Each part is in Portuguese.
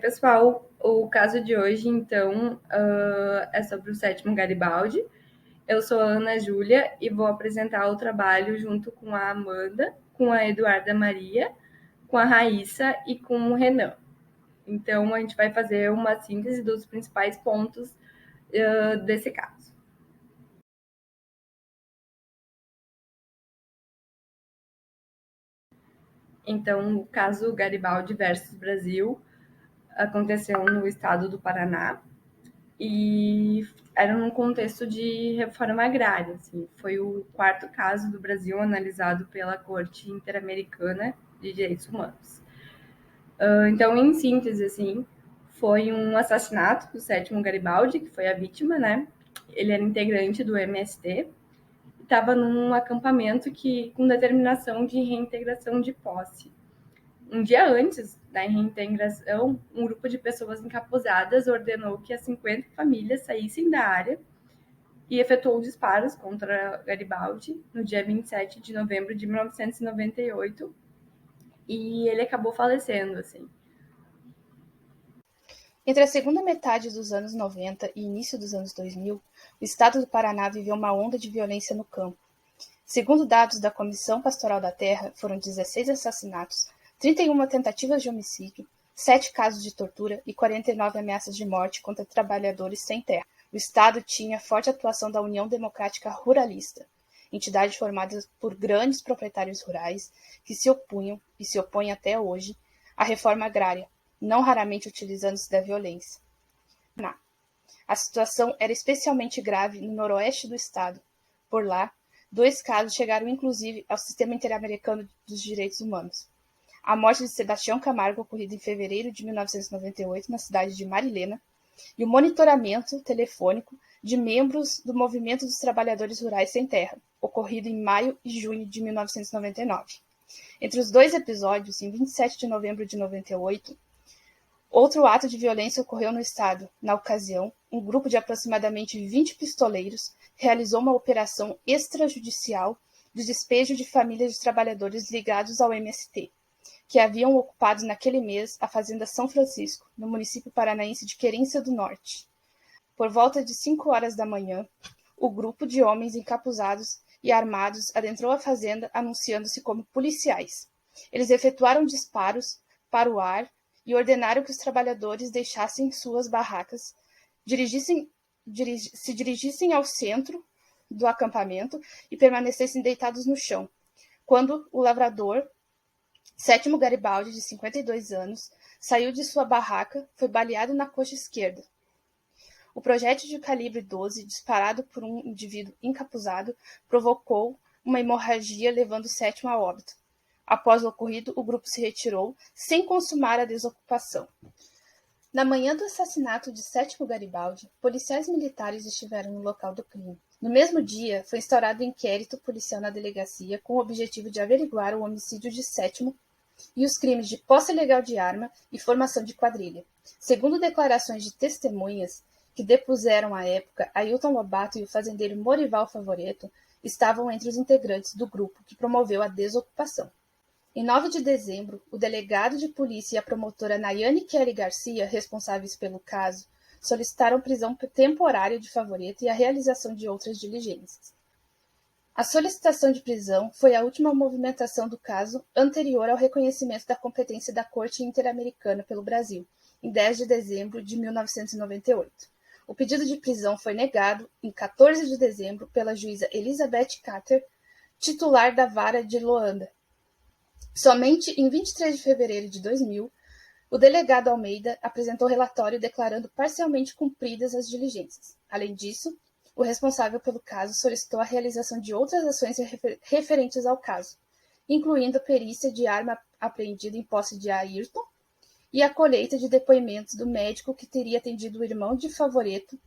pessoal, o caso de hoje, então, é sobre o sétimo Garibaldi. Eu sou a Ana Júlia e vou apresentar o trabalho junto com a Amanda, com a Eduarda Maria, com a Raíssa e com o Renan. Então, a gente vai fazer uma síntese dos principais pontos desse caso. Então, o caso Garibaldi versus Brasil aconteceu no estado do Paraná e era num contexto de reforma agrária. Assim. Foi o quarto caso do Brasil analisado pela Corte Interamericana de Direitos Humanos. Então, em síntese, assim, foi um assassinato do sétimo Garibaldi, que foi a vítima, né? Ele era integrante do MST, estava num acampamento com determinação de reintegração de posse. Um dia antes da reintegração, um grupo de pessoas encapuzadas ordenou que as 50 famílias saíssem da área e efetuou disparos contra Garibaldi no dia 27 de novembro de 1998 e ele acabou falecendo, assim. Entre a segunda metade dos anos 90 e início dos anos 2000, o estado do Paraná viveu uma onda de violência no campo. Segundo dados da Comissão Pastoral da Terra, foram 16 assassinatos, 31 tentativas de homicídio, 7 casos de tortura e 49 ameaças de morte contra trabalhadores sem terra. O estado tinha forte atuação da União Democrática Ruralista, entidade formada por grandes proprietários rurais que se opunham, e se opõem até hoje, à reforma agrária, não raramente utilizando-se da violência. A situação era especialmente grave no noroeste do estado. Por lá, 2 casos chegaram inclusive ao Sistema Interamericano dos Direitos Humanos. A morte de Sebastião Camargo, ocorrida em fevereiro de 1998 na cidade de Marilena, e o monitoramento telefônico de membros do Movimento dos Trabalhadores Rurais Sem Terra, ocorrido em maio e junho de 1999. Entre os 2 episódios, em 27 de novembro de 98, outro ato de violência ocorreu no estado. Na ocasião, um grupo de aproximadamente 20 pistoleiros realizou uma operação extrajudicial de despejo de famílias de trabalhadores ligados ao MST, que haviam ocupado naquele mês a Fazenda São Francisco, no município paranaense de Querência do Norte. Por volta de 5 horas da manhã, o grupo de homens encapuzados e armados adentrou a fazenda anunciando-se como policiais. Eles efetuaram disparos para o ar e ordenaram que os trabalhadores deixassem suas barracas, se dirigissem ao centro do acampamento e permanecessem deitados no chão. Quando o lavrador, sétimo Garibaldi, de 52 anos, saiu de sua barraca, foi baleado na coxa esquerda. O projétil de calibre 12, disparado por um indivíduo encapuzado, provocou uma hemorragia, levando o sétimo a óbito. Após o ocorrido, o grupo se retirou, sem consumar a desocupação. Na manhã do assassinato de sétimo Garibaldi, policiais militares estiveram no local do crime. No mesmo dia, foi instaurado um inquérito policial na delegacia com o objetivo de averiguar o homicídio de sétimo e os crimes de posse ilegal de arma e formação de quadrilha. Segundo declarações de testemunhas que depuseram à época, Ailton Lobato e o fazendeiro Morival Favoreto estavam entre os integrantes do grupo que promoveu a desocupação. Em 9 de dezembro, o delegado de polícia e a promotora Nayane Kelly Garcia, responsáveis pelo caso, solicitaram prisão temporária de Favoreto e a realização de outras diligências. A solicitação de prisão foi a última movimentação do caso anterior ao reconhecimento da competência da Corte Interamericana pelo Brasil, em 10 de dezembro de 1998. O pedido de prisão foi negado em 14 de dezembro pela juíza Elizabeth Carter, titular da Vara de Loanda. Somente em 23 de fevereiro de 2000, o delegado Almeida apresentou relatório declarando parcialmente cumpridas as diligências. Além disso, o responsável pelo caso solicitou a realização de outras ações referentes ao caso, incluindo a perícia de arma apreendida em posse de Ayrton e a colheita de depoimentos do médico que teria atendido o irmão de Favoreto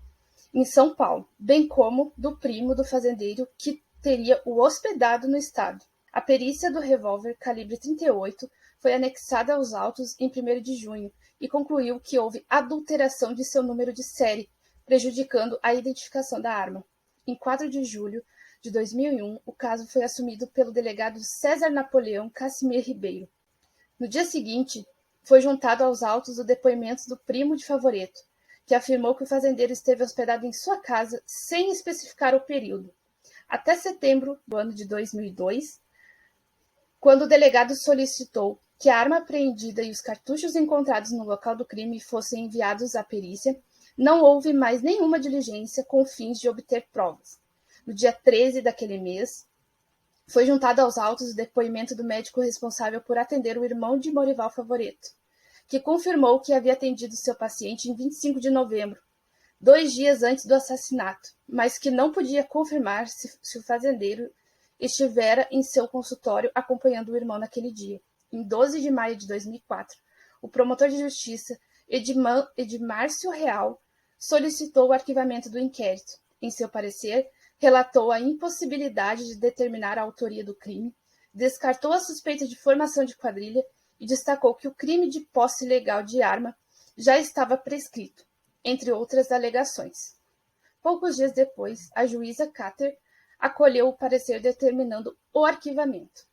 em São Paulo, bem como do primo do fazendeiro que teria o hospedado no estado. A perícia do revólver calibre 38 foi anexada aos autos em 1º de junho e concluiu que houve adulteração de seu número de série, prejudicando a identificação da arma. Em 4 de julho de 2001, o caso foi assumido pelo delegado César Napoleão Casimir Ribeiro. No dia seguinte, foi juntado aos autos o depoimento do primo de Favoreto, que afirmou que o fazendeiro esteve hospedado em sua casa sem especificar o período, até setembro do ano de 2002, quando o delegado solicitou que a arma apreendida e os cartuchos encontrados no local do crime fossem enviados à perícia. Não houve mais nenhuma diligência com fins de obter provas. No dia 13 daquele mês, foi juntado aos autos o depoimento do médico responsável por atender o irmão de Morival Favoreto, que confirmou que havia atendido seu paciente em 25 de novembro, 2 dias antes do assassinato, mas que não podia confirmar se o fazendeiro estivera em seu consultório acompanhando o irmão naquele dia. Em 12 de maio de 2004, o promotor de justiça Edmárcio Real solicitou o arquivamento do inquérito. Em seu parecer, relatou a impossibilidade de determinar a autoria do crime, descartou a suspeita de formação de quadrilha e destacou que o crime de posse ilegal de arma já estava prescrito, entre outras alegações. Poucos dias depois, a juíza Cater acolheu o parecer determinando o arquivamento.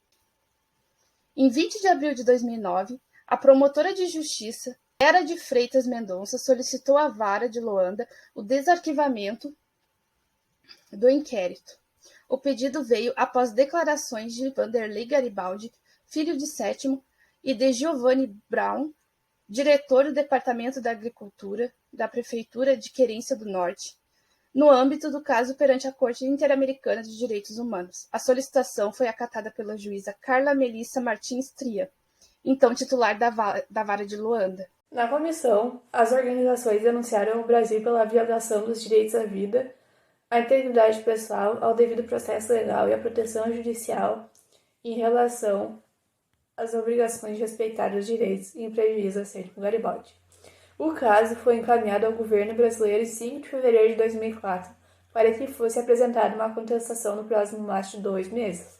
Em 20 de abril de 2009, a promotora de justiça Vera de Freitas Mendonça solicitou à Vara de Loanda o desarquivamento do inquérito. O pedido veio após declarações de Vanderlei Garibaldi, filho de Sétimo, e de Giovanni Brown, diretor do Departamento da Agricultura da Prefeitura de Querência do Norte, no âmbito do caso perante a Corte Interamericana de Direitos Humanos. A solicitação foi acatada pela juíza Carla Melissa Martins Tria, então titular da Vara de Loanda. Na comissão, as organizações denunciaram o Brasil pela violação dos direitos à vida, à integridade pessoal, ao devido processo legal e à proteção judicial em relação às obrigações de respeitar os direitos em prejuízo a Sétimo Garibaldi. O caso foi encaminhado ao governo brasileiro em 5 de fevereiro de 2004 para que fosse apresentada uma contestação no próximo máximo de 2 meses.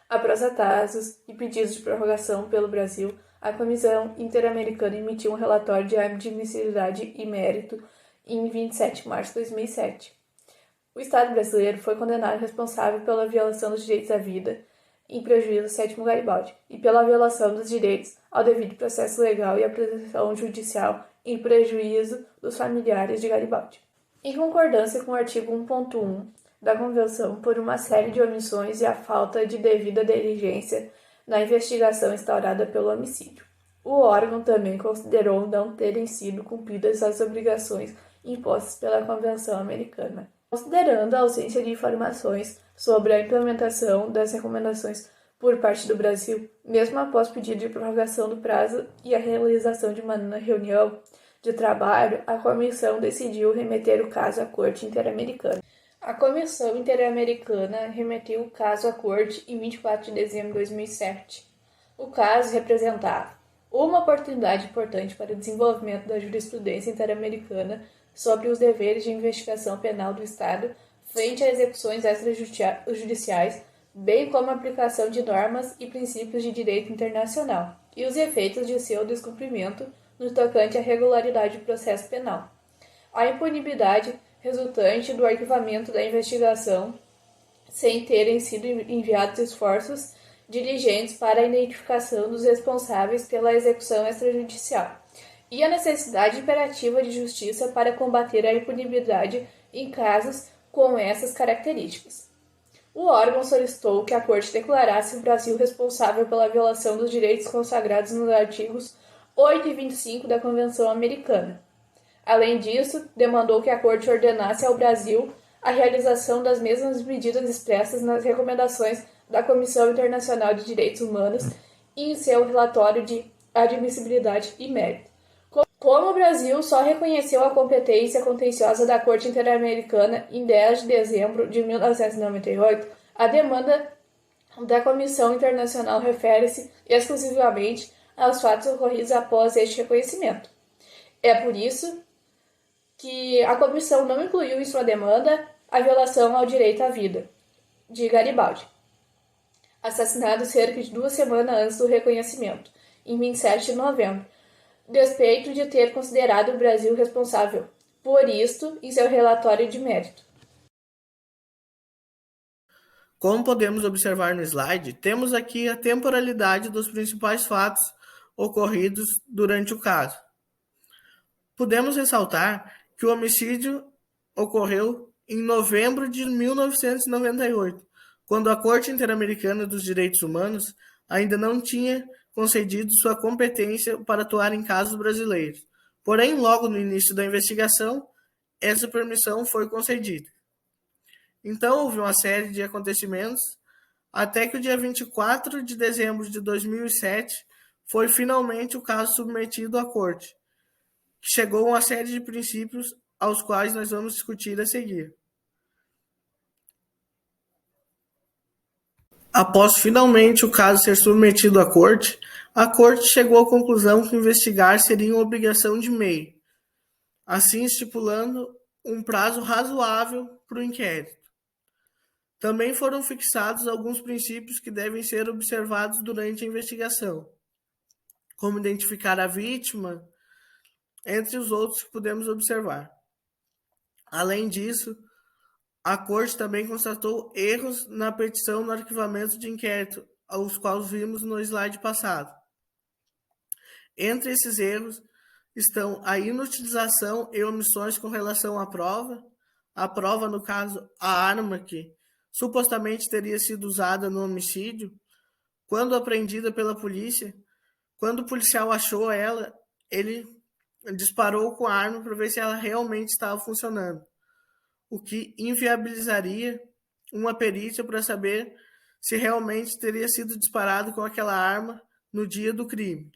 Após atrasos e pedidos de prorrogação pelo Brasil, a Comissão Interamericana emitiu um relatório de admissibilidade e mérito em 27 de março de 2007. O Estado brasileiro foi condenado responsável pela violação dos direitos à vida em prejuízo ao Sétimo Garibaldi e pela violação dos direitos ao devido processo legal e à proteção judicial em prejuízo dos familiares de Garibaldi. Em concordância com o artigo 1.1 da Convenção, por uma série de omissões e a falta de devida diligência na investigação instaurada pelo homicídio. O órgão também considerou não terem sido cumpridas as obrigações impostas pela Convenção Americana, considerando a ausência de informações sobre a implementação das recomendações por parte do Brasil, mesmo após pedido de prorrogação do prazo e a realização de uma reunião de trabalho, a comissão decidiu remeter o caso à Corte Interamericana. A Comissão Interamericana remeteu o caso à Corte em 24 de dezembro de 2007. O caso representava uma oportunidade importante para o desenvolvimento da jurisprudência interamericana sobre os deveres de investigação penal do Estado frente a execuções extrajudiciais, bem como a aplicação de normas e princípios de direito internacional, e os efeitos de seu descumprimento no tocante à regularidade do processo penal. A impunibilidade resultante do arquivamento da investigação sem terem sido enviados esforços diligentes para a identificação dos responsáveis pela execução extrajudicial, e a necessidade imperativa de justiça para combater a impunibilidade em casos com essas características. O órgão solicitou que a Corte declarasse o Brasil responsável pela violação dos direitos consagrados nos artigos 8 e 25 da Convenção Americana. Além disso, demandou que a Corte ordenasse ao Brasil a realização das mesmas medidas expressas nas recomendações da Comissão Internacional de Direitos Humanos e em seu relatório de admissibilidade e mérito. Como o Brasil só reconheceu a competência contenciosa da Corte Interamericana em 10 de dezembro de 1998, a demanda da Comissão Internacional refere-se exclusivamente aos fatos ocorridos após este reconhecimento. É por isso que a Comissão não incluiu em sua demanda a violação ao direito à vida de Garibaldi, assassinado cerca de 2 semanas antes do reconhecimento, em 27 de novembro, despeito de ter considerado o Brasil responsável por isto em seu relatório de mérito. Como podemos observar no slide, temos aqui a temporalidade dos principais fatos ocorridos durante o caso. Podemos ressaltar que o homicídio ocorreu em novembro de 1998, quando a Corte Interamericana dos Direitos Humanos ainda não tinha concedido sua competência para atuar em casos brasileiros. Porém, logo no início da investigação, essa permissão foi concedida. Então, houve uma série de acontecimentos, até que o dia 24 de dezembro de 2007 foi finalmente o caso submetido à Corte, que chegou a uma série de princípios aos quais nós vamos discutir a seguir. Após finalmente o caso ser submetido à Corte, a Corte chegou à conclusão que investigar seria uma obrigação de meio, assim estipulando um prazo razoável para o inquérito. Também foram fixados alguns princípios que devem ser observados durante a investigação, como identificar a vítima, entre os outros que podemos observar. Além disso, a Corte também constatou erros na petição no arquivamento de inquérito, os quais vimos no slide passado. Entre esses erros estão a inutilização e omissões com relação à prova, no caso, a arma que supostamente teria sido usada no homicídio, quando apreendida pela polícia, quando o policial achou ela, ele disparou com a arma para ver se ela realmente estava funcionando, o que inviabilizaria uma perícia para saber se realmente teria sido disparado com aquela arma no dia do crime.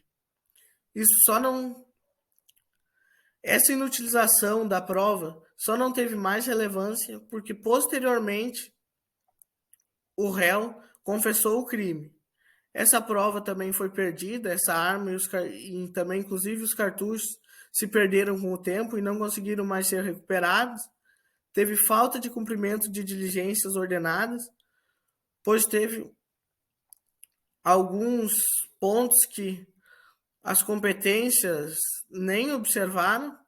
Essa inutilização da prova só não teve mais relevância porque, posteriormente, o réu confessou o crime. Essa prova também foi perdida, essa arma e também, inclusive, os cartuchos se perderam com o tempo e não conseguiram mais ser recuperados. Teve falta de cumprimento de diligências ordenadas, pois teve alguns pontos que as competências nem observaram.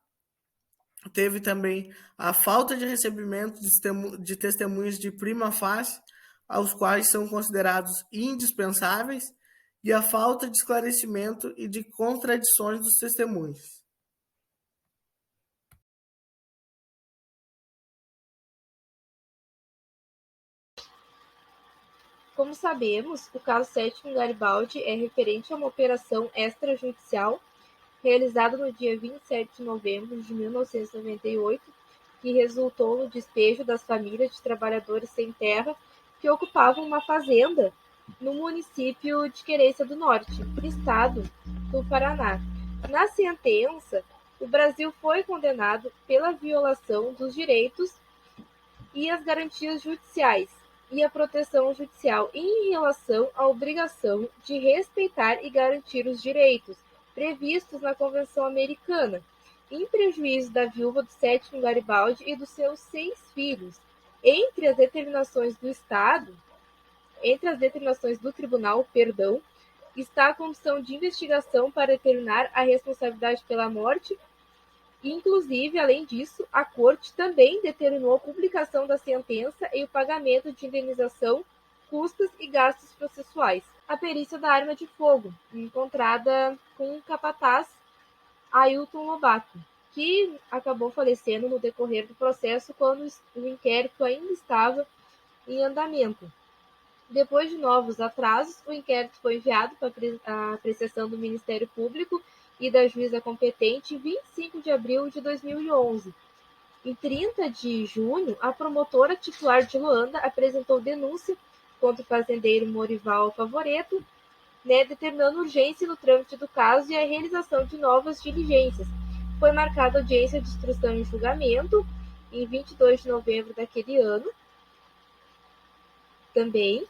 Teve também a falta de recebimento de testemunhas de prima facie, aos quais são considerados indispensáveis, e a falta de esclarecimento e de contradições dos testemunhos. Como sabemos, o caso Sétimo Garibaldi é referente a uma operação extrajudicial realizada no dia 27 de novembro de 1998, que resultou no despejo das famílias de trabalhadores sem terra que ocupavam uma fazenda no município de Querência do Norte, estado do Paraná. Na sentença, o Brasil foi condenado pela violação dos direitos e as garantias judiciais e a proteção judicial em relação à obrigação de respeitar e garantir os direitos previstos na Convenção Americana, em prejuízo da viúva do Sétimo Garibaldi e dos seus 6 filhos. Entre as determinações do tribunal, está a comissão de investigação para determinar a responsabilidade pela morte. Inclusive, além disso, a Corte também determinou a publicação da sentença e o pagamento de indenização, custas e gastos processuais. A perícia da arma de fogo, encontrada com o capataz Ailton Lobato, que acabou falecendo no decorrer do processo quando o inquérito ainda estava em andamento. Depois de novos atrasos, o inquérito foi enviado para a apreciação do Ministério Público e da juíza competente em 25 de abril de 2011. Em 30 de junho, a promotora titular de Luanda apresentou denúncia contra o fazendeiro Morival Favoreto, determinando urgência no trâmite do caso e a realização de novas diligências. Foi marcada a audiência de instrução e julgamento em 22 de novembro daquele ano. Também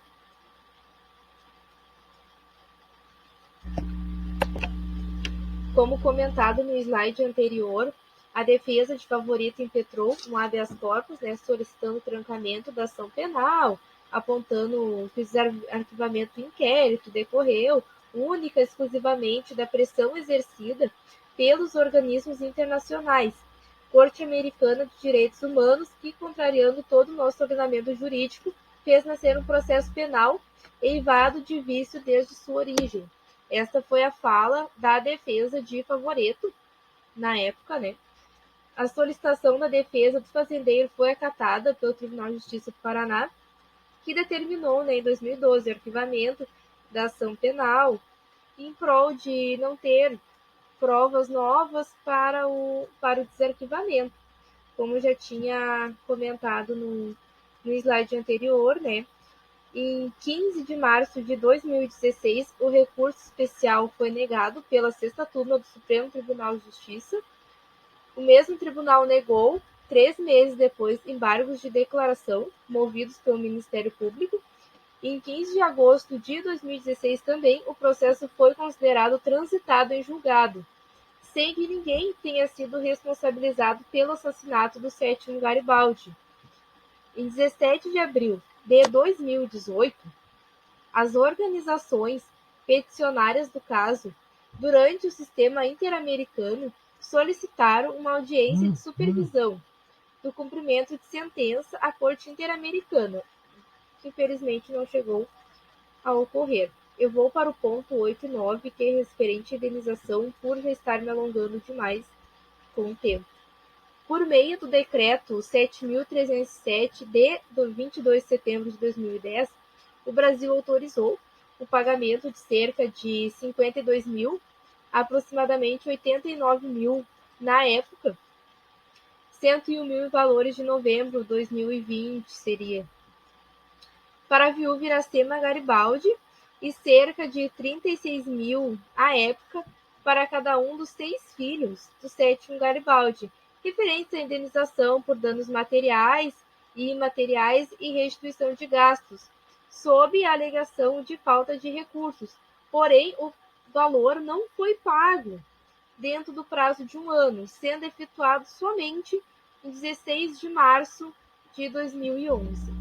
como comentado no slide anterior, a defesa de Favorito impetrou um habeas corpus, solicitando o trancamento da ação penal, apontando que o arquivamento do inquérito decorreu única e exclusivamente da pressão exercida pelos organismos internacionais, Corte Americana de Direitos Humanos, que, contrariando todo o nosso ordenamento jurídico, fez nascer um processo penal eivado de vício desde sua origem. Esta foi a fala da defesa de Favoreto, na época, né? A solicitação da defesa do fazendeiro foi acatada pelo Tribunal de Justiça do Paraná, que determinou, né, em 2012 o arquivamento da ação penal em prol de não ter provas novas para o desarquivamento. Como eu já tinha comentado no slide anterior, né? Em 15 de março de 2016, o recurso especial foi negado pela Sexta Turma do Supremo Tribunal de Justiça. O mesmo tribunal negou, 3 meses depois, embargos de declaração movidos pelo Ministério Público. E em 15 de agosto de 2016 também, o processo foi considerado transitado em julgado, sem que ninguém tenha sido responsabilizado pelo assassinato do 7º Garibaldi. Em 17 de abril de 2018, as organizações peticionárias do caso, durante o sistema interamericano, solicitaram uma audiência de supervisão do cumprimento de sentença à Corte Interamericana, que infelizmente não chegou a ocorrer. Eu vou para o ponto 8 e 9, que é referente à indenização, por já estar me alongando demais com o tempo. Por meio do decreto 7.307 de 22 de setembro de 2010, o Brasil autorizou o pagamento de cerca de 52 mil, aproximadamente 89 mil na época, 101 mil em valores de novembro de 2020 seria, para a viúva Iracema Garibaldi, e cerca de 36 mil à época para cada um dos 6 filhos do 7º Garibaldi, referentes à indenização por danos materiais e imateriais e restituição de gastos, sob a alegação de falta de recursos. Porém, o valor não foi pago dentro do prazo de 1 ano, sendo efetuado somente em 16 de março de 2011.